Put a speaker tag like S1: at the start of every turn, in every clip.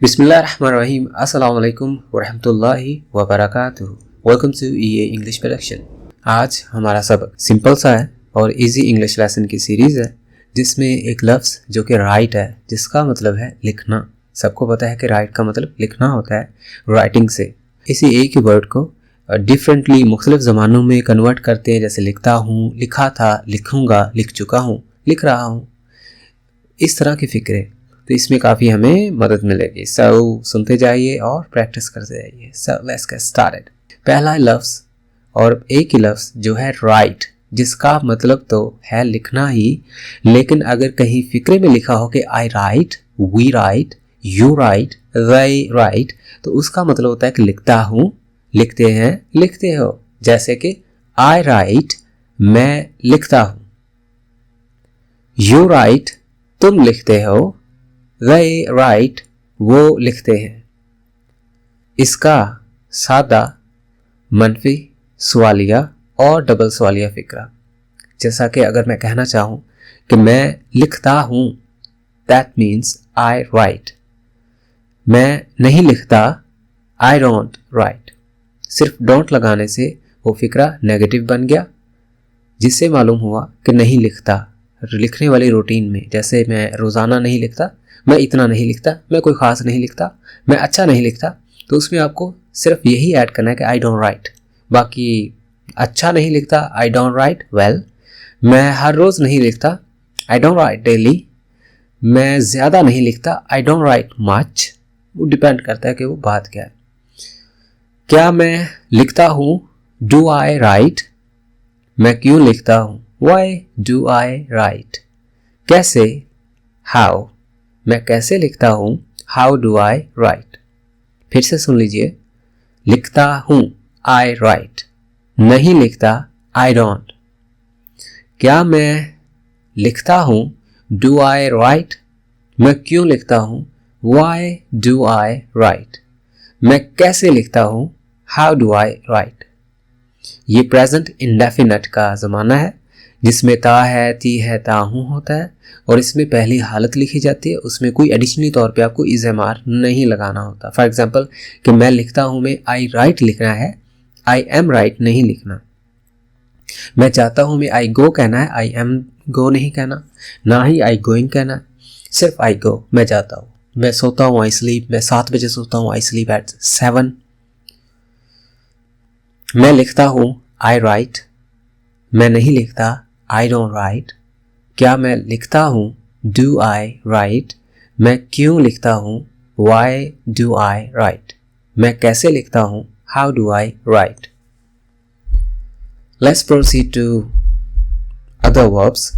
S1: बिस्मिल्लाहिर्रहमानिर्रहीम अस्सलाम वालेकुम वरहमतुल्लाहि वबरकातुहू। Welcome to EA English production. आज हमारा सबक सिंपल सा है और इजी इंग्लिश लेसन की सीरीज़ है जिसमें एक लफ्ज़ जो कि राइट है, जिसका मतलब है लिखना। सबको पता है कि राइट का मतलब लिखना होता है राइटिंग से। इसी एक ही वर्ड को डिफरेंटली मुख्तलिफ ज़मानों में कन्वर्ट करते हैं, जैसे लिखता हूँ, लिखा था, लिखूँगा, लिख चुका हूँ, लिख रहा हूँ, इस तरह की फ़िक्रें। तो इसमें काफ़ी हमें मदद मिलेगी। सुनते जाइए और प्रैक्टिस करते जाइए। Let's get started. पहला लफ्ज़ और एक ही लफ्ज़ जो है राइट, जिसका मतलब तो है लिखना ही, लेकिन अगर कहीं फिक्रे में लिखा हो कि I write, we write, you write, they write, तो उसका मतलब होता है कि लिखता हूँ, लिखते हैं, लिखते हो। जैसे कि आई राइट, मैं लिखता हूँ। यू राइट, तुम लिखते हो। they राइट, वो लिखते हैं। इसका सादा, मनफी, सवालिया और डबल सवालिया फिक्रा। जैसा कि अगर मैं कहना चाहूँ कि मैं लिखता हूँ, that means I write। मैं नहीं लिखता, I don't write। सिर्फ don't लगाने से वो फिक्रा नेगेटिव बन गया, जिससे मालूम हुआ कि नहीं लिखता। लिखने वाली रूटीन में, जैसे मैं रोज़ाना नहीं लिखता, मैं इतना नहीं लिखता, मैं कोई ख़ास नहीं लिखता, मैं अच्छा नहीं लिखता, तो उसमें आपको सिर्फ यही ऐड करना है कि आई डोंट राइट। बाकी अच्छा नहीं लिखता, आई डोंट राइट वेल। मैं हर रोज़ नहीं लिखता, आई डोंट राइट डेली। मैं ज़्यादा नहीं लिखता, आई डोंट राइट मच। वो डिपेंड करता है कि वो बात क्या है। क्या मैं लिखता हूँ, डू आई राइट। मैं क्यों लिखता हूँ, वाई डू आई राइट। कैसे, हाउ, मैं कैसे लिखता हूँ, हाउ डू आई राइट। फिर से सुन लीजिए। लिखता हूँ, आई राइट। नहीं लिखता, आई डोंट। क्या मैं लिखता हूँ, डू आई राइट। मैं क्यों लिखता हूँ, वाई डू आई राइट। मैं कैसे लिखता हूँ, हाउ डू आई राइट। ये प्रेजेंट इंडेफिनिट का ज़माना है, जिसमें ता है, ती है, ताहूँ होता है और इसमें पहली हालत लिखी जाती है। उसमें कोई एडिशनली तौर पे आपको इज़मार नहीं लगाना होता। फॉर एग्जांपल कि मैं लिखता हूँ में आई राइट लिखना है, आई एम राइट नहीं लिखना। मैं चाहता हूँ में आई गो कहना है, आई एम गो नहीं कहना, ना ही आई गोइंग कहना है, सिर्फ आई गो, मैं जाता हूँ। मैं सोता हूँ, आई स्लीप, मैं 7 बजे सोता हूँ, आई स्लीप एट 7। मैं लिखता हूँ, आई राइट। मैं नहीं लिखता, आई डोंट राइट। क्या मैं लिखता हूँ, डू आई राइट। मैं क्यों लिखता हूँ, वाई डू आई राइट। मैं कैसे लिखता हूँ, how do I write. Let's proceed to other verbs.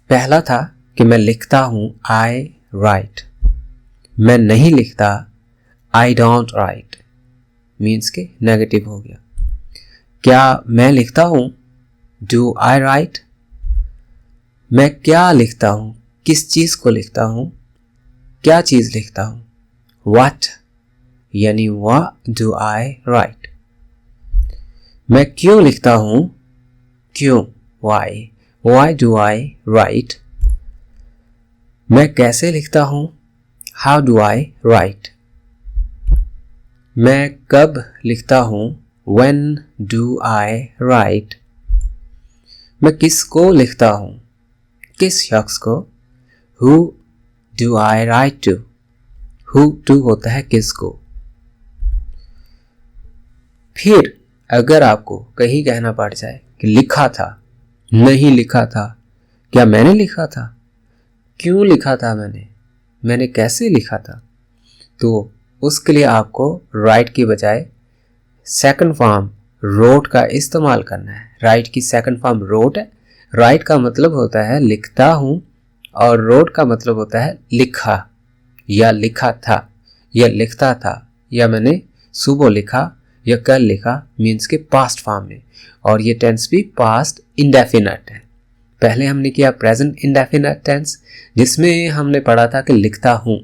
S1: पहला था कि मैं लिखता हूँ, आई राइट। मैं नहीं लिखता, आई डोंट राइट, मीन्स के नेगेटिव हो गया। क्या मैं लिखता हूँ, डू आई राइट। मैं क्या लिखता हूँ, किस चीज़ को लिखता हूँ, क्या चीज़ लिखता हूँ, व्हाट, यानी व्हाट डू आई राइट। मैं क्यों लिखता हूँ, क्यों, why, why do I write. मैं कैसे लिखता हूँ, हाउ डू आई राइट। मैं कब लिखता हूँ, व्हेन डू आई राइट। मैं किसको लिखता हूँ, किस शख्स को, who do I write to. Who to होता है किसको। फिर अगर आपको कहीं कहना पड़ जाए कि लिखा था, नहीं लिखा था, क्या मैंने लिखा था, क्यों लिखा था, मैंने कैसे लिखा था, तो उसके लिए आपको राइट की बजाय सेकंड फॉर्म रोट का इस्तेमाल करना है। राइट की सेकंड फॉर्म रोट है। राइट का मतलब होता है लिखता हूँ और रोट का मतलब होता है लिखा, या लिखा था, या लिखता था, या मैंने सुबह लिखा या कल लिखा, मीन्स के पास्ट फॉर्म में। और ये टेंस भी पास्ट इंडेफिनिट है। पहले हमने किया प्रेजेंट इंडेफिनिट टेंस, जिसमें हमने पढ़ा था कि लिखता हूँ,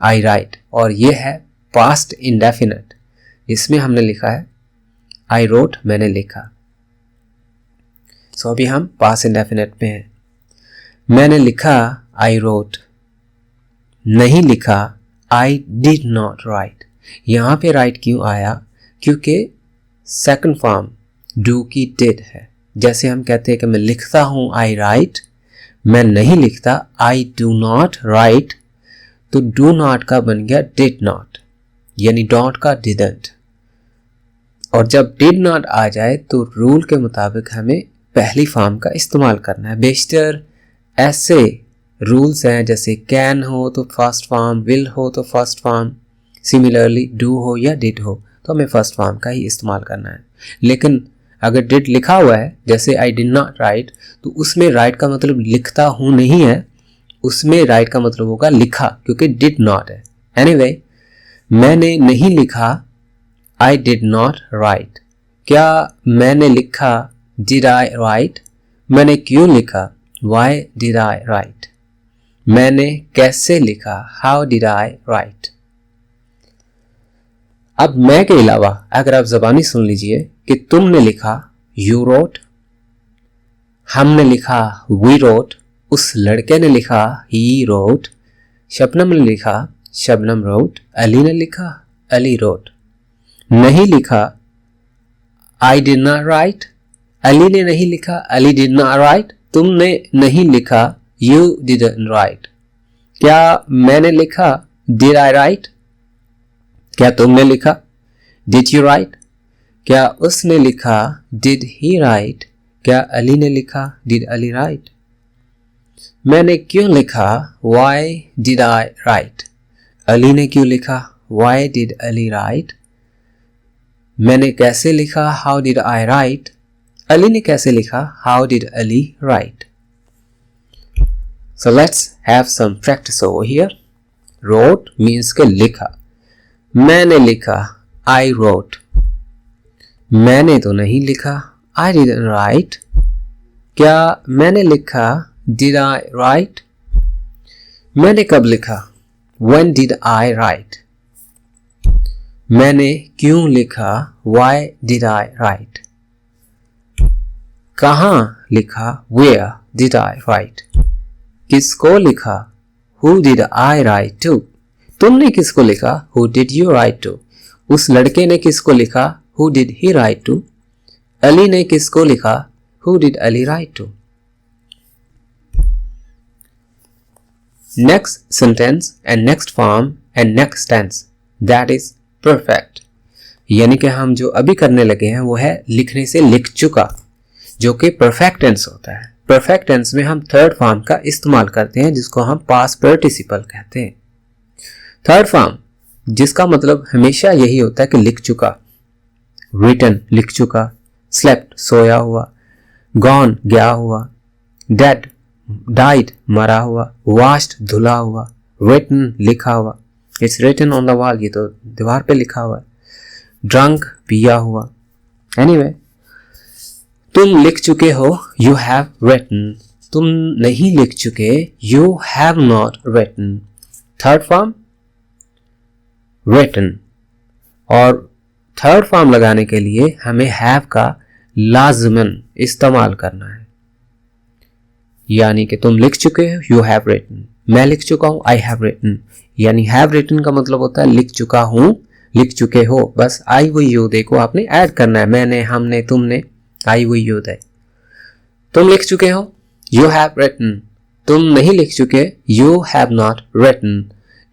S1: आई राइट, और ये है पास्ट इंडेफिनिट, जिसमें हमने लिखा है आई रोट, मैंने लिखा। सो अभी हम पास्ट इंडेफिनिट में हैं। मैंने लिखा, आई रोट। नहीं लिखा I did not write। यहाँ पे write क्यों आया? क्योंकि सेकंड फॉर्म do की did है। जैसे हम कहते हैं कि मैं लिखता हूँ I write, मैं नहीं लिखता I do not write, तो do not का बन गया did not, यानी डॉट का didn't। और जब did not आ जाए तो रूल के मुताबिक हमें पहली फॉर्म का इस्तेमाल करना है। बेशतर ऐसे रूल्स हैं जैसे कैन हो तो फर्स्ट फॉर्म, विल हो तो फर्स्ट फॉर्म, सिमिलरली डू हो या डिड हो तो हमें फर्स्ट फॉर्म का ही इस्तेमाल करना है। लेकिन अगर डिड लिखा हुआ है जैसे आई डिड नॉट राइट, तो उसमें राइट का मतलब लिखता हूँ नहीं है, उसमें राइट का मतलब होगा लिखा, क्योंकि डिड नॉट है। एनीवे, मैंने नहीं लिखा आई डिड नॉट राइट। क्या मैंने लिखा डिड आई राइट? मैंने क्यों लिखा वाई डिड आई राइट? मैंने कैसे लिखा हाउ डिड आई राइट? अब मैं के अलावा अगर आप जबानी सुन लीजिए कि तुमने लिखा यू रोट, हमने लिखा वी रोट, उस लड़के ने लिखा ही रोट, शबनम ने लिखा शबनम रोट, अली ने लिखा अली रोट। नहीं लिखा I did not right, Ali ने नहीं लिखा अली डिड नॉट राइट, तुमने नहीं लिखा You didn't write। क्या मैंने लिखा Did I write? क्या तुमने लिखा Did you write? क्या उसने लिखा Did he write? क्या अली ने लिखा Did Ali write? मैंने क्यों लिखा Why did I write? Ali ने क्यों लिखा Why did Ali write? मैंने कैसे लिखा How did I write? Ali ने कैसे लिखा How did Ali write? So let's have some practice over here. Wrote means के लिखा। मैंने लिखा I wrote। मैंने तो नहीं लिखा I didn't write। क्या मैंने लिखा Did I write? मैंने कब लिखा When did I write? मैंने क्यों लिखा Why did I write? कहाँ लिखा Where did I write? किसको लिखा Who did I write to? तुमने किसको लिखा Who did you write to? उस लड़के ने किसको लिखा Who did he write to? Ali ने किसको लिखा Who did Ali write to? Next sentence and next form and next tense, that is perfect। यानी कि हम जो अभी करने लगे हैं वो है लिखने से लिख चुका, जो कि परफेक्ट टेंस होता है। परफेक्ट टेंस में हम थर्ड फॉर्म का इस्तेमाल करते हैं जिसको हम पास्ट पार्टिसिपल कहते हैं। थर्ड फॉर्म जिसका मतलब हमेशा यही होता है कि लिख चुका, रिटन लिख चुका, स्लेप्ट सोया हुआ, गॉन गया हुआ, डेड डाइड मरा हुआ, वॉश्ड धुला हुआ, रिटन लिखा हुआ, it's written on the wall, ये तो दीवार पे लिखा हुआ है, ड्रंक पिया हुआ। एनीवे, तुम लिख चुके हो you have written, तुम नहीं लिख चुके you have not written। Third form written, और थर्ड फॉर्म लगाने के लिए हमें have का लाजमन इस्तेमाल करना है। यानी कि तुम लिख चुके हो you have written, मैं लिख चुका हूं I have written, यानी have written का मतलब होता है लिख चुका हूं, लिख चुके हो। बस I वो you देखो आपने ऐड करना है, मैंने हमने तुमने आई वो यूद है। तुम लिख चुके हो यू हैव रिटन, तुम नहीं लिख चुके यू हैव नॉट रिटन।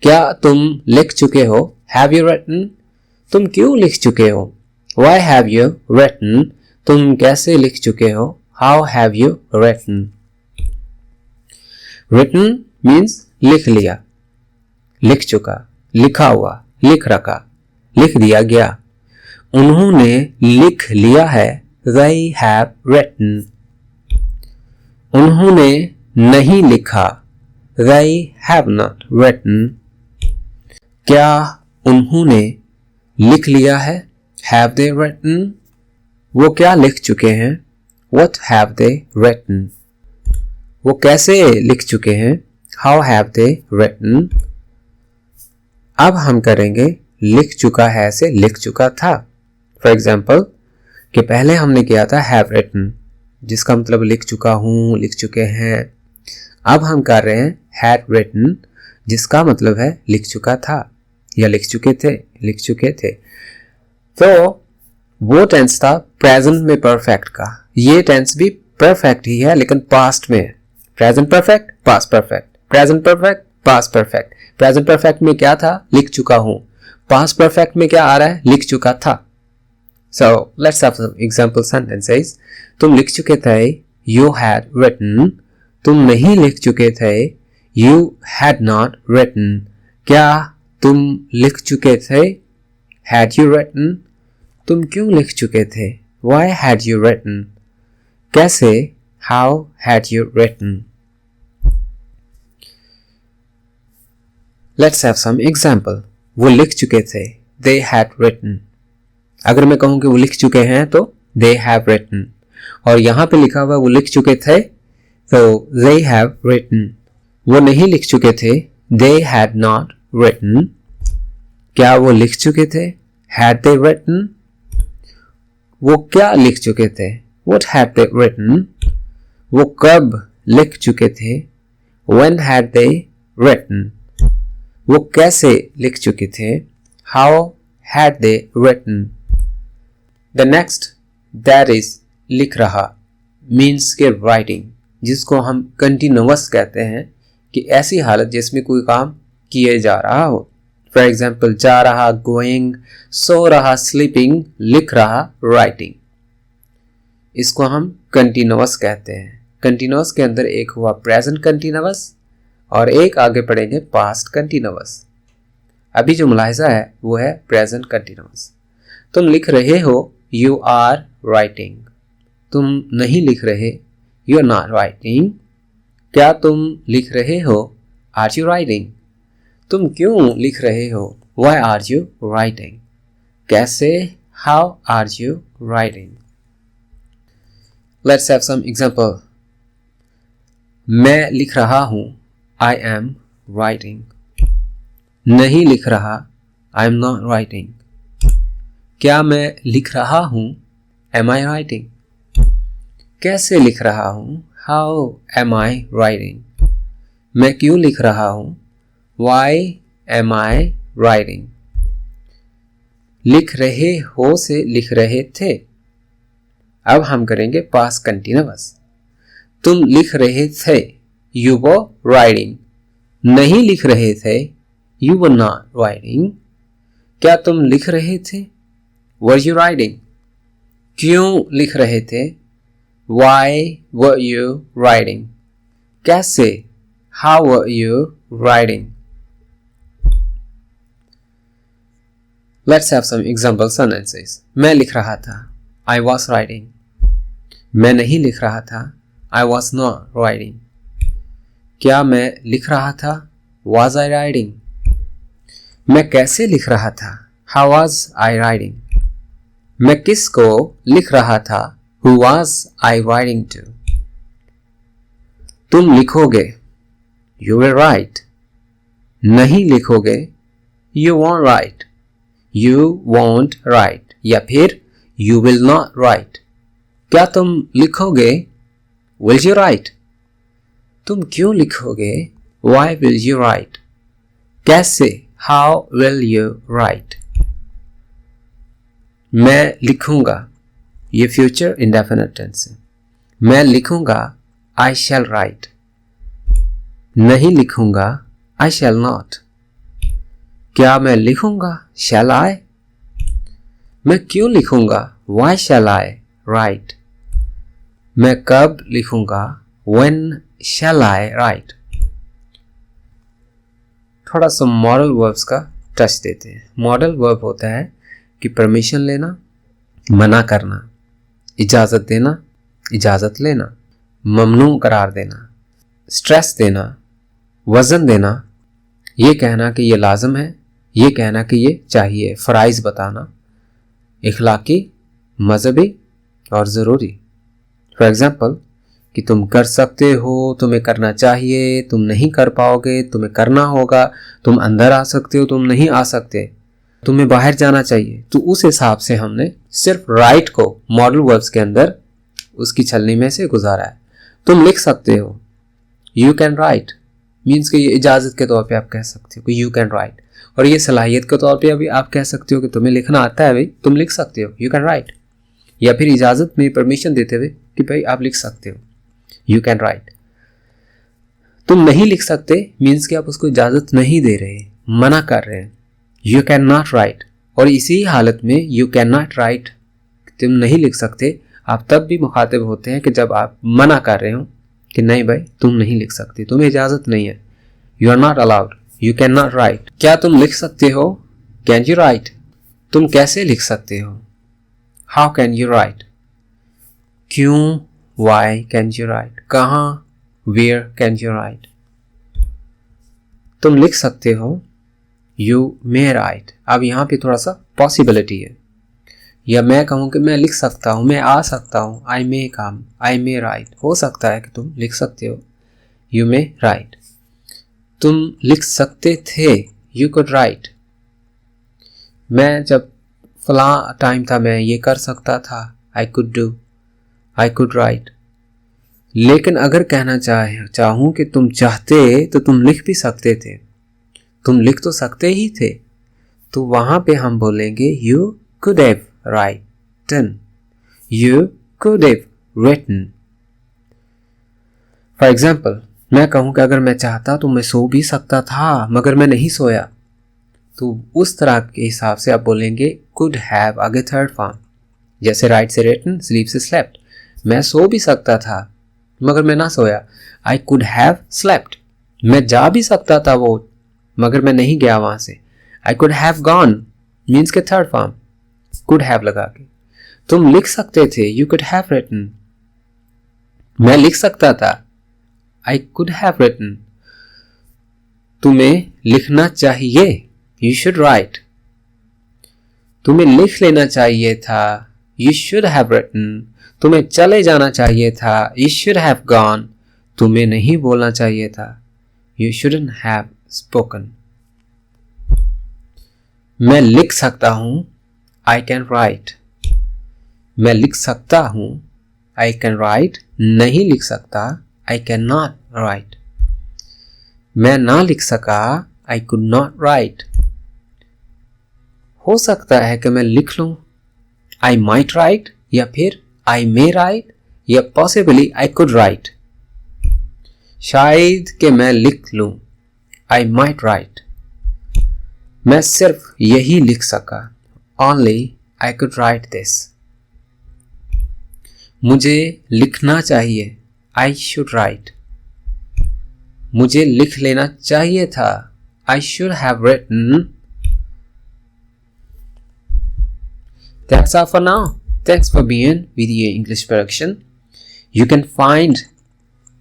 S1: क्या तुम लिख चुके हो हैव यू रिटन? तुम क्यों लिख चुके हो व्हाई हैव यू रिटन? तुम कैसे लिख चुके हो how have you written? Written means लिख लिया, लिख चुका, लिखा हुआ, लिख रखा, लिख दिया गया। उन्होंने लिख लिया है they have written। उन्होंने नहीं लिखा they have not written। क्या उन्होंने लिख लिया है have they written? वो क्या लिख चुके हैं what have they written? वो कैसे लिख चुके हैं how have they written? अब हम करेंगे लिख चुका है से लिख चुका था। फॉर एग्जाम्पल कि पहले हमने किया था have written, जिसका मतलब लिख चुका हूं, लिख चुके हैं। अब हम कर रहे हैं had written, जिसका मतलब है लिख चुका था या लिख चुके थे। तो वो टेंस था प्रेजेंट में परफेक्ट का। ये टेंस भी परफेक्ट ही है लेकिन पास्ट में है। Present perfect, past perfect, present perfect, past perfect. Present perfect में क्या था? लिख चुका हूं। पास्ट परफेक्ट में क्या आ रहा है? लिख चुका था। So let's have some example sentences. तुम लिख चुके थे, you had written. तुम नहीं लिख चुके थे, you had not written. क्या तुम लिख चुके थे? Had you written? तुम क्यों लिख चुके थे? Why had you written? कैसे? How had you written? Let's have some example. वो लिख चुके थे, they had written. अगर मैं कहूं कि वो लिख चुके हैं तो they have written, और यहां पे लिखा हुआ वो लिख चुके थे तो they have written. वो नहीं लिख चुके थे, they had not written. क्या वो लिख चुके थे? Had they written? वो क्या लिख चुके थे? What had they written? वो कब लिख चुके थे? When had they written? वो कैसे लिख चुके थे? How had they written? The next, that is लिख रहा, means के writing, जिसको हम continuous कहते हैं कि ऐसी हालत जिसमें कोई काम किए जा रहा हो। फॉर एग्जाम्पल जा रहा, गोइंग, सो रहा, स्लीपिंग, लिख रहा, राइटिंग। इसको हम कंटिन्यूअस कहते हैं। कंटिन्यूअस के अंदर एक हुआ प्रेजेंट कंटिन्यूअस और एक आगे पढ़ेंगे पास्ट कंटिन्यूअस। अभी जो मुलाहिजा है वो है प्रेजेंट कंटिन्यूअस। तुम लिख रहे हो, यू आर राइटिंग। तुम नहीं लिख रहे, यू आर नॉट राइटिंग। क्या तुम लिख रहे हो? Are you writing? तुम क्यों लिख रहे हो? Why are you writing? कैसे? How are you writing? Let's have some example. मैं लिख रहा हूं, आई एम राइटिंग। नहीं लिख रहा, आई एम नॉट राइटिंग। क्या मैं लिख रहा हूं? Am I writing? कैसे लिख रहा हूं? How am I writing? मैं क्यों लिख रहा हूं? Why am I writing? लिख रहे हो से लिख रहे थे। अब हम करेंगे पास्ट कंटिन्यूअस। तुम लिख रहे थे, यू वर राइटिंग। नहीं लिख रहे थे, यू वर नॉट राइटिंग। क्या तुम लिख रहे थे? Were you writing? क्यों लिख रहे थे? Why were you writing? कैसे? How were you writing? Let's have some example sentences. मैं लिख रहा था, आई वॉज राइटिंग। मैं नहीं लिख रहा था, आई वॉज नॉट राइटिंग। क्या मैं लिख रहा था? Was I writing? मैं कैसे लिख रहा था? How was I writing? मैं किसको लिख रहा था? Who was I writing to? तुम लिखोगे, यू विल राइट। नहीं लिखोगे, you won't write. You won't write या फिर यू विल नॉट राइट। क्या तुम लिखोगे? Will you write? तुम क्यों लिखोगे? Why will you write? कैसे? How will you write? मैं लिखूंगा, ये फ्यूचर इंडेफिनिट टेंस है। मैं लिखूंगा, आई शैल राइट। नहीं लिखूंगा, आई शैल नॉट। क्या मैं लिखूंगा? शैल आई? मैं क्यों लिखूंगा? वाई शैल आई राइट? मैं कब लिखूंगा? When shall I write? थोड़ा सा मॉडल वर्ब्स का टच देते हैं। मॉडल वर्ब होता है कि परमिशन लेना, मना करना, इजाज़त देना, इजाज़त लेना, ममनू करार देना, स्ट्रेस देना, वज़न देना, ये कहना कि ये लाजम है, ये कहना कि ये चाहिए, फ़राइज़ बताना, इखलाकी, मजहबी और ज़रूरी। फॉर एग्ज़ाम्पल कि तुम कर सकते हो, तुम्हें करना चाहिए, तुम नहीं कर पाओगे, तुम्हें करना होगा, तुम अंदर आ सकते हो, तुम नहीं आ सकते, तुम्हें बाहर जाना चाहिए। तो उस हिसाब से हमने सिर्फ राइट को मॉडल वर्ब्स के अंदर उसकी छलनी में से गुजारा है। तुम लिख सकते हो, यू कैन राइट, मीन्स कि ये इजाज़त के तौर पे आप कह सकते हो कि यू कैन राइट, और ये सलाहियत के तौर पे अभी आप कह सकते हो कि तुम्हें लिखना आता है भाई, तुम लिख सकते हो, यू कैन राइट। या फिर इजाज़त में परमिशन देते हुए कि भाई आप लिख सकते हो, यू कैन राइट। तुम नहीं लिख सकते मीन्स कि आप उसको इजाज़त नहीं दे रहे, मना कर रहे हैं, यू कैन नॉट राइट। और इसी हालत में यू कैन नॉट राइट, तुम नहीं लिख सकते, आप तब भी मुखातिब होते हैं कि जब आप मना कर रहे हो कि नहीं भाई तुम नहीं लिख सकते, तुम्हें इजाज़त नहीं है, you are not allowed, you can not write. क्या तुम लिख सकते हो, कैन यू राइट। तुम कैसे लिख सकते हो, हाउ कैन यू राइट। क्यों, वाई कैन यू राइट। कहाँ, वेयर कैन यू राइट। तुम लिख सकते हो, यू मे राइट। अब यहाँ पे थोड़ा सा पॉसिबिलिटी है, या मैं कहूँ कि मैं लिख सकता हूँ, मैं आ सकता हूँ, आई मे कम, आई मे राइट। हो सकता है कि तुम लिख सकते हो, यू मे राइट। तुम लिख सकते थे, यू कुड राइट। मैं जब फलां टाइम था मैं ये कर सकता था, I could do, I could write. लेकिन अगर कहना चाहूँ कि तुम चाहते तो तुम लिख भी सकते थे, तुम लिख तो सकते ही थे, तो वहाँ पे हम बोलेंगे you could have written, you could have written. For example, मैं कहूँ कि अगर मैं चाहता तो मैं सो भी सकता था मगर मैं नहीं सोया, तो उस तरह के हिसाब से आप बोलेंगे could have आगे थर्ड फॉर्म। जैसे write से written, sleep से slept। मैं सो भी सकता था मगर मैं ना सोया, I could have slept। मैं जा भी सकता था वो मगर मैं नहीं गया वहां से, I could have gone means के थर्ड फॉर्म could have लगा के। तुम लिख सकते थे, you could have written। मैं लिख सकता था, I could have written। तुम्हें लिखना चाहिए, you should write। तुम्हें लिख लेना चाहिए था, you should have written। तुम्हें चले जाना चाहिए था, you should have gone। तुम्हें नहीं बोलना चाहिए था, you shouldn't have spoken। मैं लिख सकता हूं, I can write। मैं लिख सकता हूं, I can write। नहीं लिख सकता, I cannot write। मैं ना लिख सका, I could not write। हो सकता है कि मैं लिख लूं, I might write, या फिर I may write, या possibly I could write। शायद कि मैं लिख लूं, I might write। मैं सिर्फ यही लिख सका, Only I could write this। मुझे लिखना चाहिए, I should write। मुझे लिख लेना चाहिए था, I should have written। That's all for now. Thanks for being with your English production. You can find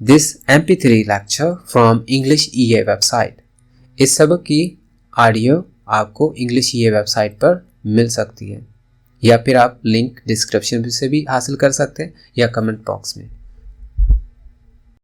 S1: this MP3 lecture from English EA website. इस सबक की ऑडियो आपको इंग्लिश EA वेबसाइट पर मिल सकती है, या फिर आप लिंक डिस्क्रिप्शन से भी हासिल कर सकते हैं या कमेंट बॉक्स में।